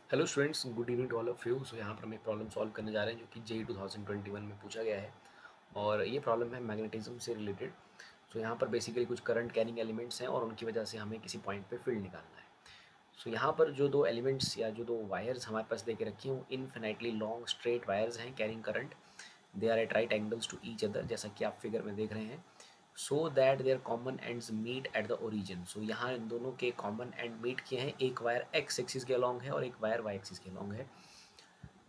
Hello students, good evening to all of you. So यहाँ पर हम एक प्रॉब्लम सॉल्व करने जा रहे हैं जो कि जेई 2021 में पूछा गया है और ये प्रॉब्लम है मैग्नेटिज्म से रिलेटेड। सो यहाँ पर बेसिकली कुछ करंट कैरिंग एलिमेंट्स हैं और उनकी वजह से हमें किसी पॉइंट पे फील्ड निकालना है। सो यहाँ पर जो दो एलिमेंट्स या जो दो वायर्स हमारे पास दे के रखी हैं वो इनफिनाइटली लॉन्ग स्ट्रेट वायर्स हैं carrying current. They are at right angles to each other, जैसा कि आप फिगर में देख रहे हैं। So that their common ends meet at the origin. So यहाँ इन दोनों के कॉमन एंड मीट किए हैं। एक वायर एक्स एक्सिस के अलॉन्ग है और एक वायर वाई एक्सिस के अलॉन्ग है।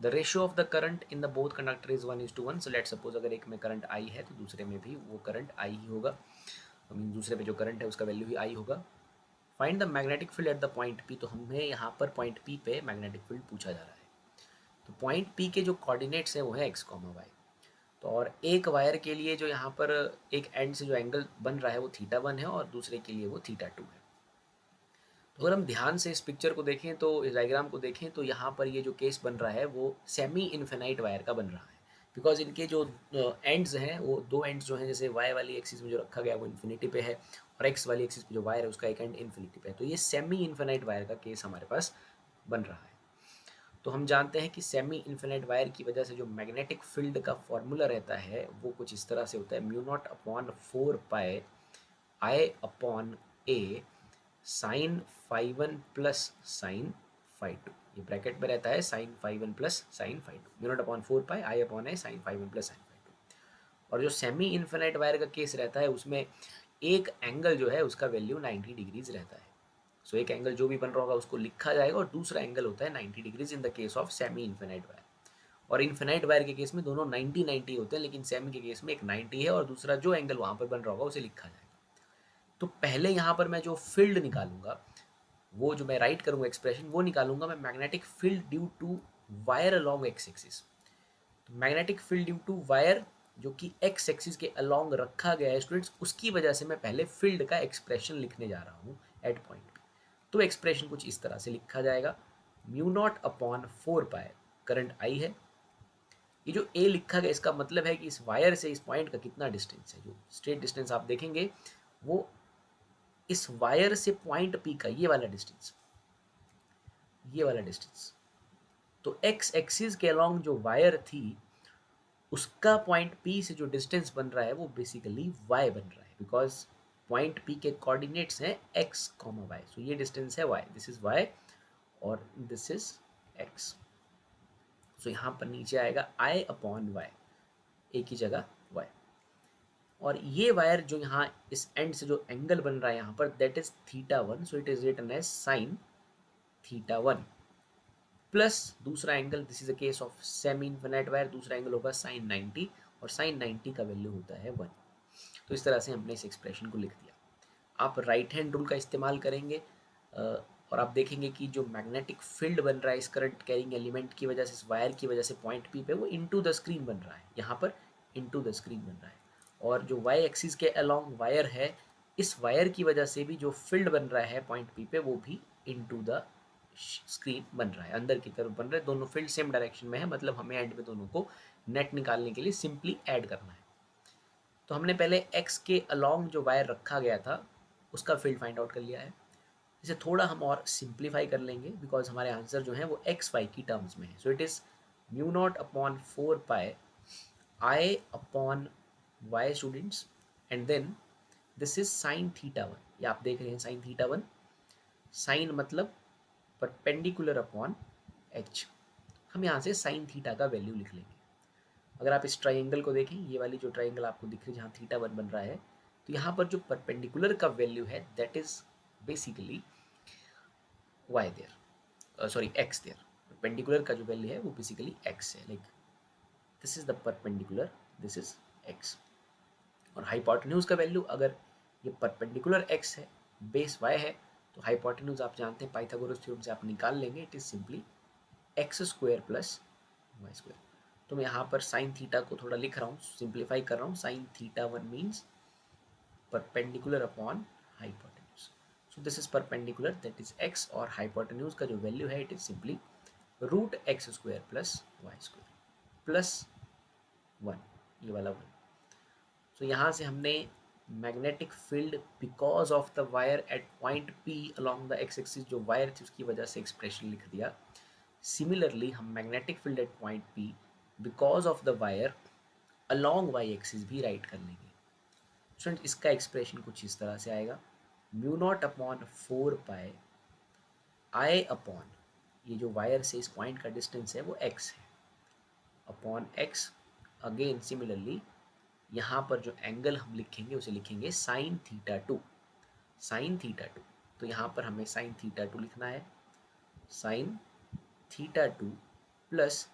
The ratio of the current in the both conductor is 1:1। So let suppose अगर एक में करंट आई है तो दूसरे में भी वो करंट आई ही होगा। मीन दूसरे पे जो करंट है उसका वैल्यू ही आई होगा। Find the magnetic field at the point P. तो हमें यहाँ पर पॉइंट पी पे मैग्नेटिक फील्ड पूछा जा रहा है। तो पॉइंट पी के जो कोऑर्डिनेट्स हैं वो है एक्स कॉमा वाई। तो और एक वायर के लिए जो यहाँ पर एक एंड से जो एंगल बन रहा है वो थीटा 1 है और दूसरे के लिए वो थीटा 2 है। तो अगर हम ध्यान से इस पिक्चर को देखें, तो इस डायग्राम को देखें, तो यहाँ पर ये जो केस बन रहा है वो सेमी इन्फिनाइट वायर का बन रहा है। बिकॉज इनके जो एंड्स हैं वो दो एंड्स जो हैं, जैसे वाई वाली एक्सिस में जो रखा गया वो इन्फिनिटी पे है और एक्स वाली एक्सिस पे जो वायर है उसका एक एंड इन्फिनिटी पे है। तो ये सेमी इन्फिनाइट वायर का केस हमारे पास बन रहा है। तो हम जानते हैं कि सेमी इन्फिनाइट वायर की वजह से जो मैग्नेटिक फील्ड का फॉर्मूला रहता है वो कुछ इस तरह से होता है, mu not upon 4 pi I upon a sine five one plus sine five two. ये ब्रैकेट में रहता है sine five one plus sine five two, mu not upon 4 pi I upon a sine five one plus sine five two. और जो semi infinite wire का case रहता है उसमें एक एंगल जो है उसका वैल्यू 90 डिग्रीज रहता है। सो एक एंगल जो भी बन रहा होगा उसको लिखा जाएगा और दूसरा एंगल होता है 90 degrees in the case of semi infinite wire. और इन्फिनाइट वायर के केस में दोनों 90 90 होते हैं, लेकिन सेमी के केस में एक 90 है और दूसरा जो एंगल वहाँ पर बन रहा होगा उसे लिखा जाएगा। तो पहले यहाँ पर मैं जो फील्ड निकालूंगा, वो जो मैं राइट करूंगा एक्सप्रेशन, वो निकालूंगा मैं magnetic field due to wire along X axis. तो magnetic field due to wire जो कि एक्स एक्सिस के अलॉन्ग रखा गया है स्टूडेंट्स, उसकी वजह से मैं पहले फील्ड का एक्सप्रेशन लिखने जा रहा हूँ एट पॉइंट पे। तो एक्सप्रेशन कुछ इस तरह से लिखा जाएगा, mu naught upon 4 pi, current I है। ये जो ए लिखा गया इसका मतलब है कि इस वायर से इस पॉइंट का कितना डिस्टेंस है। जो स्ट्रेट डिस्टेंस आप देखेंगे वो इस वायर से पॉइंट पी का ये वाला डिस्टेंस, ये वाला डिस्टेंस। तो एक्स एक्सिस के अलॉन्ग जो वायर थी उसका पॉइंट पी से जो डिस्टेंस बन रहा है वो बेसिकली वाई बन रहा है, बिकॉज पॉइंट पी के कोऑर्डिनेट्स हैं एक्स कॉमा वाई। सो ये डिस्टेंस है वाई, दिस इज वाई और दिस इज एक्स। सो यहाँ पर नीचे आएगा आई अपॉन वाई, एक ही जगह वाई। और ये वायर जो यहाँ इस एंड से जो एंगल बन रहा है यहाँ पर, that is theta 1। So it is written as sine theta 1 plus दूसरा angle, this is a case of semi infinite wire, दूसरा एंगल होगा साइन 90 और साइन 90 का वैल्यू होता है 1। तो इस तरह से हमने इस एक्सप्रेशन को लिख दिया। आप राइट हैंड रूल का इस्तेमाल करेंगे और आप देखेंगे कि जो मैग्नेटिक फील्ड बन रहा है इस करंट कैरिंग एलिमेंट की वजह से, इस वायर की वजह से पॉइंट पी पे, वो इनटू द स्क्रीन बन रहा है, यहाँ पर इनटू द स्क्रीन बन रहा है। और जो वाई एक्सिस के अलॉन्ग वायर है, इस वायर की वजह से भी जो फील्ड बन रहा है पॉइंट पी पे वो भी इनटू द स्क्रीन बन रहा है, अंदर की तरफ बन रहा है। दोनों फील्ड सेम डायरेक्शन में है, मतलब हमें एंड में दोनों को नेट निकालने के लिए सिंपली ऐड करना है। तो हमने पहले एक्स के अलॉन्ग जो वायर रखा गया था उसका फील्ड फाइंड आउट कर लिया है। इसे थोड़ा हम और सिंप्लीफाई कर लेंगे बिकॉज हमारे आंसर जो है वो एक्स वाई की टर्म्स में है। So it is mu not upon 4 pi I upon Y students, and then this is sine theta 1। ये आप देख रहे हैं साइन थीटा 1, साइन मतलब परपेंडिकुलर अपॉन एच। हम यहाँ से साइन थीटा का वैल्यू लिख लेंगे। अगर आप इस ट्राइंगल को देखें, ये वाली जो ट्राइंगल आपको दिख रही है जहाँ थीटा 1 बन रहा है, तो यहाँ पर जो परपेंडिकुलर का वैल्यू है that is basically Y there, sorry X there. Perpendicular का जो वैल्यू है वो बेसिकली एक्स है, like this is the perpendicular, this is X. और हाइपोटेन्यूज का वैल्यू, अगर ये परपेंडिकुलर एक्स है, बेस वाई है, तो हाइपोटेन्यूज आप जानते हैं पाइथागोरस थ्योरम से आप निकाल लेंगे, it is simply X square plus Y square. तो मैं यहाँ पर साइन थीटा को थोड़ा लिख रहा हूँ, सिंप्लीफाई कर रहा हूँ। Sine theta 1 means perpendicular upon hypotenuse. So this is perpendicular, that is X, और हाइपोटेन्यूज का जो वैल्यू है it is simply root X square plus Y square plus 1, ये वाला 1। सो यहाँ से हमने magnetic field because of the wire at point P along the X axis, जो वायर थी उसकी वजह से एक्सप्रेशन लिख दिया। सिमिलरली हम magnetic field at point P because of the wire along Y axis भी राइट कर लेंगे। स्टूडेंट इसका एक्सप्रेशन कुछ इस तरह से आएगा, mu naught upon 4 pi I upon, ये जो वायर से इस पॉइंट का डिस्टेंस है वो x है, अपॉन x। अगेन सिमिलरली यहाँ पर जो एंगल हम लिखेंगे उसे लिखेंगे sine theta two, sine theta two. तो यहाँ पर हमें साइन थीटा टू लिखना है, sine theta two plus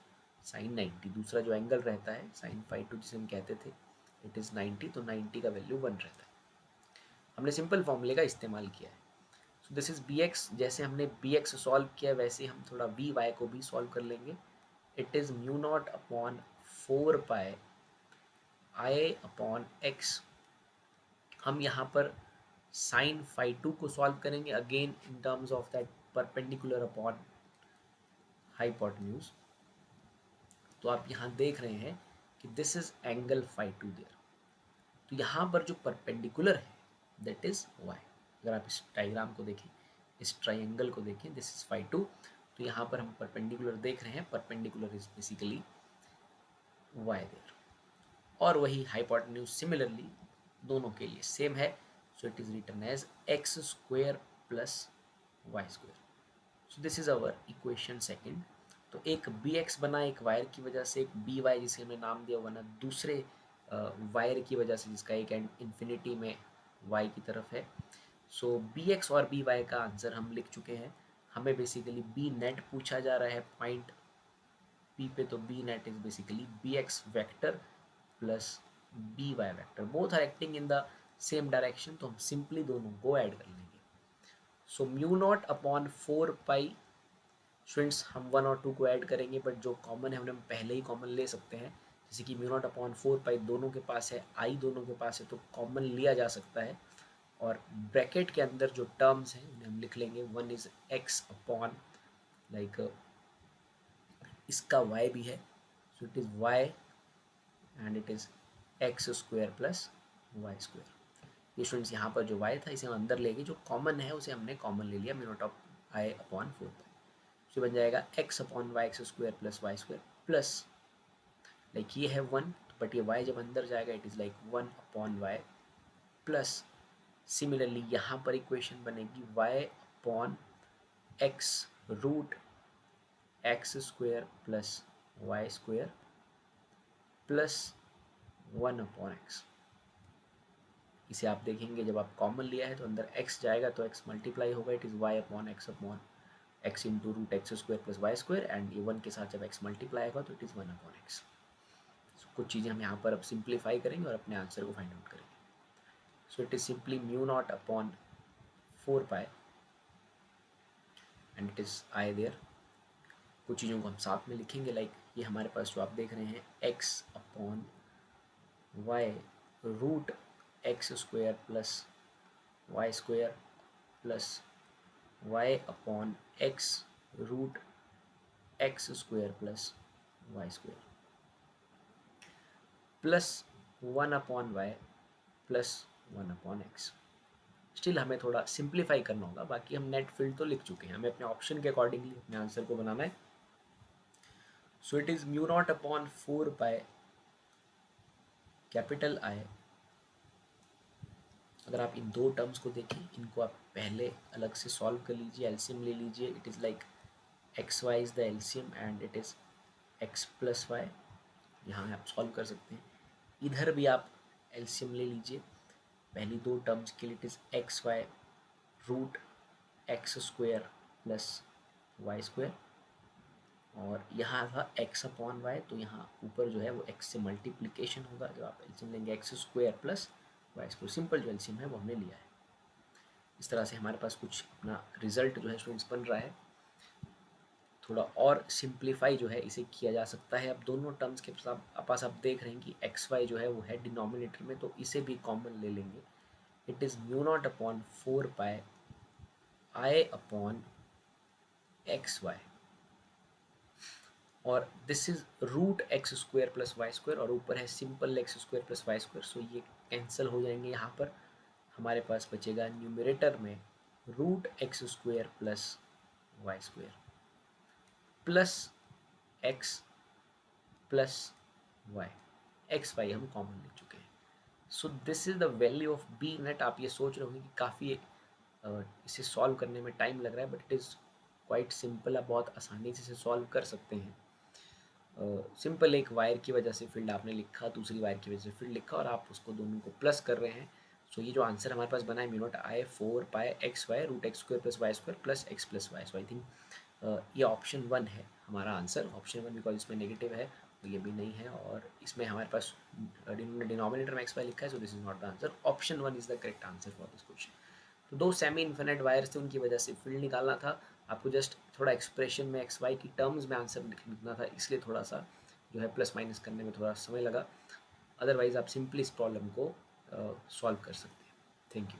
sign 90, दूसरा जो एंगल रहता है साइन फाई टू जिसे हम कहते थे, इट इज़ 90, तो 90 का वैल्यू 1 रहता है। हमने सिंपल फॉर्मूले का इस्तेमाल किया है। So this is B X. जैसे हमने बी एक्स सॉल्व किया वैसे हम थोड़ा वी वाई को भी सॉल्व कर लेंगे। It is mu not upon 4 pi I upon X. हम यहाँ पर साइन फाई टू को सॉल्व करेंगे again in terms of that perpendicular upon hypotenuse. तो आप यहाँ देख रहे हैं कि this is angle phi two there. तो यहाँ पर जो परपेंडिकुलर है दैट इज वाई। अगर आप इस डायग्राम को देखें, इस ट्राइंगल को देखें, दिस इज फाई टू, तो यहाँ पर हम परपेंडिकुलर देख रहे हैं, perpendicular is basically Y there. और वही हाइपोटेन्यूज सिमिलरली दोनों के लिए सेम है, so it is written as X square plus Y square. So this is our equation second. तो एक बी एक्स बना एक वायर की वजह से, एक बी वाई जिसे हमने नाम दिया बना दूसरे वायर की वजह से, जिसका एक एंड इन्फिनिटी में वाई की तरफ है। सो बी एक्स और बी वाई का आंसर हम लिख चुके हैं। हमें बेसिकली बी नेट पूछा जा रहा है पॉइंट पी पे, तो B net is basically B X vector plus B Y vector, both are acting in the same direction, तो हम सिंपली दोनों को ऐड कर लेंगे। So mu not upon 4 pi, students हम 1 और 2 को ऐड करेंगे, बट जो कॉमन है हम पहले ही कॉमन ले सकते हैं। जैसे कि म्यू नॉट अपॉन 4 पाई दोनों के पास है, आई दोनों के पास है, तो कॉमन लिया जा सकता है। और ब्रैकेट के अंदर जो टर्म्स हैं उन्हें हम लिख लेंगे, one is X upon like इसका y भी है, so it is y and it is X square plus Y square. ये स्टूडेंट्स यहाँ पर जो y था इसे हम अंदर लेंगे, जो कॉमन है उसे हमने कॉमन ले लिया, mu naught of I upon 4 pi. तो बन जाएगा x upon Y X square plus Y square plus like ये है 1, बट ये y जब अंदर जाएगा it is like 1 upon Y plus similarly यहाँ पर इक्वेशन बनेगी y upon x root X square plus Y square plus 1 upon X. इसे आप देखेंगे जब आप कॉमन लिया है तो अंदर x जाएगा तो x मल्टीप्लाई होगा, it is y upon X into root X square plus Y square, and ये 1 के साथ जब x मल्टीप्लाई होगा तो इट इज़ 1 अपॉन एक्स। कुछ चीज़ें हम यहाँ पर अब सिंप्लीफाई करेंगे और अपने आंसर को फाइंड आउट करेंगे। So it is simply mu not upon 4 pi and it is I there. कुछ चीज़ों को हम साथ में लिखेंगे, लाइक ये हमारे पास जो आप देख रहे हैं x upon Y root X square plus Y square plus Y upon X root X square plus Y square plus 1 upon Y plus 1 upon X. Still हमें थोड़ा सिंप्लीफाई करना होगा, बाकी हम नेट फील्ड तो लिख चुके हैं, हमें अपने ऑप्शन के अकॉर्डिंगली अपने आंसर को बनाना है। So it is mu not upon 4 pi capital I. अगर आप इन दो टर्म्स को देखें, इनको आप पहले अलग से सॉल्व कर लीजिए, एलसीएम ले लीजिए। It is like X Y is the LCM and it is X plus Y, यहाँ आप सॉल्व कर सकते हैं। इधर भी आप एलसीएम ले लीजिए, पहली दो टर्म्स के लिए it is X Y root X square plus Y square, और यहाँ था एक्स अपॉन वाई, तो यहाँ ऊपर जो है वो एक्स से मल्टीप्लिकेशन होगा, जब आप एलसीएम लेंगे X square plus Y square, simple जो एलसीएम है वो हमने लिया है। इस तरह से हमारे पास कुछ अपना रिजल्ट जो है स्टूडेंट्स बन रहा है। थोड़ा और सिंप्लीफाई जो है इसे किया जा सकता है। अब दोनों टर्म्स के पास आप देख रहे हैं कि एक्स वाई जो है वो है डिनोमिनेटर में, तो इसे भी कॉमन ले लेंगे। It is mu not upon 4 pi I upon X Y, और this is root X square plus Y square, और ऊपर है simple X square plus Y square, so ये कैंसिल हो जाएंगे। यहाँ पर हमारे पास बचेगा न्यूमरेटर में root X square plus Y square. Plus X plus Y, X Y हम कॉमन ले चुके हैं। So this is the value of B net. आप ये सोच रहे होंगे कि काफ़ी इसे सॉल्व करने में टाइम लग रहा है, but it is quite simple. आप बहुत आसानी से इसे सॉल्व कर सकते हैं। सिंपल एक वायर की वजह से फील्ड आपने लिखा, दूसरी वायर की वजह से फील्ड लिखा, और आप उसको दोनों को प्लस कर रहे हैं। सो ये जो आंसर हमारे पास बना है mu naught I 4 pi X Y root X square plus Y square plus X plus Y. So I think ये ऑप्शन 1 है हमारा आंसर, ऑप्शन 1, बिकॉज इसमें नेगेटिव है तो ये भी नहीं है, और इसमें हमारे पास डिनोमिनेटर में एक्स वाई लिखा है, so this is not the answer. Option 1 is the correct answer for this question. तो दो सेमी इन्फिनिट वायर्स थे, उनकी वजह से फील्ड निकालना था आपको। जस्ट थोड़ा एक्सप्रेशन में एक्स वाई की टर्म्स में आंसर लिखना था, इसलिए थोड़ा सा जो है प्लस माइनस करने में थोड़ा समय लगा। अदरवाइज आप सिंपली इस प्रॉब्लम को सॉल्व कर सकते हैं। Thank you.